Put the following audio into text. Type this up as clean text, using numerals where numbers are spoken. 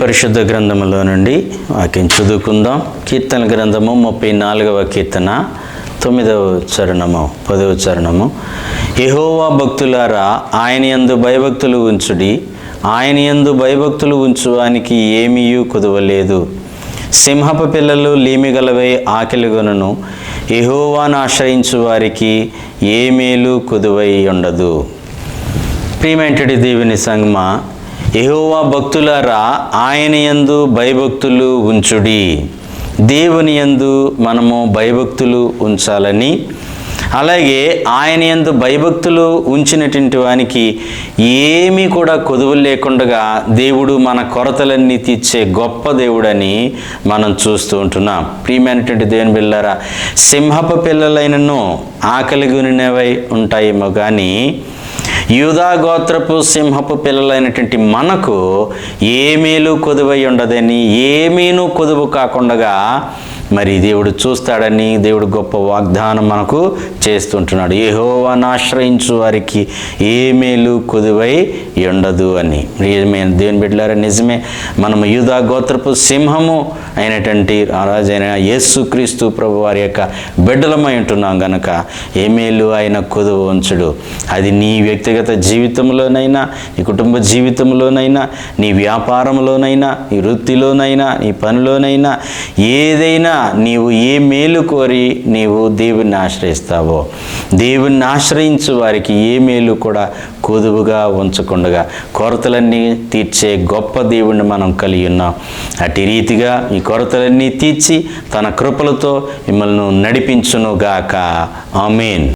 పరిశుద్ధ గ్రంథములో నుండి వాక్యం చదువుకుందాం. కీర్తన గ్రంథము 34వ కీర్తన 9వ చరణము 10వ చరణము. యెహోవా భక్తులారా, ఆయన యందు భయభక్తులు ఉంచుడి, ఆయన యందు భయభక్తులు ఉంచువానికి ఏమీయూ కొదువలేదు. సింహపు పిల్లలు లీమిగలవై ఆకలిగొనను, యెహోవాను ఆశ్రయించు వారికి ఏ మేలు కొదువై ఉండదు. ప్రియమైనటువంటి దేవుని సంగమా, యెహోవా భక్తులారా, ఆయన యందు భయభక్తులు ఉంచుడి. దేవుని యందు మనము భయభక్తులు ఉంచాలని, అలాగే ఆయన యందు భయభక్తులు ఉంచినటువంటి వానికి ఏమీ కూడా కొదువులు లేకుండా దేవుడు మన కొరతలన్నీ తీర్చే గొప్ప దేవుడని మనం చూస్తూ ఉంటున్నాం. ప్రియమైనటువంటి దేవుని బిడ్డలారా, సింహపు పిల్లలైనను ఆకలిగొనినవై ఉంటాయేమో కానీ యూదా గోత్రపు సింహపు పిల్లలైనటువంటి మనకు ఏ మేలు కొదువై ఉండదని, ఏమీను కొదువు కాకుండా మరి దేవుడు చూస్తాడని దేవుడు గొప్ప వాగ్దానం మనకు చేస్తుంటున్నాడు. యెహోవాను ఆశ్రయించు వారికి ఏ మేలు కొదువై ఉండదు అని. దేవుని బిడ్డలారా, నిజమే, మనము యూదా గోత్రపు సింహము అయినటువంటి రాజైన యేసుక్రీస్తు ప్రభు వారి యొక్క బిడ్డలమై ఉంటున్నాం గనక ఏ మేలు ఆయన కొదువు ఉంచుడు. అది నీ వ్యక్తిగత జీవితంలోనైనా, నీ కుటుంబ జీవితంలోనైనా, నీ వ్యాపారంలోనైనా, నీ వృత్తిలోనైనా, నీ పనిలోనైనా, ఏదైనా నీవు ఏ మేలు కోరి నీవు దేవుణ్ణి ఆశ్రయిస్తావో, దేవుణ్ణి ఆశ్రయించు వారికి ఏ మేలు కూడా కొదువుగా ఉంచకుండా కొరతలన్నీ తీర్చే గొప్ప దేవుణ్ణి మనం కలిగి ఉన్నాం. అట్టి రీతిగా ఈ కొరతలన్నీ తీర్చి తన కృపలతో మిమ్మల్ని నడిపించునుగాక. ఆమేన్.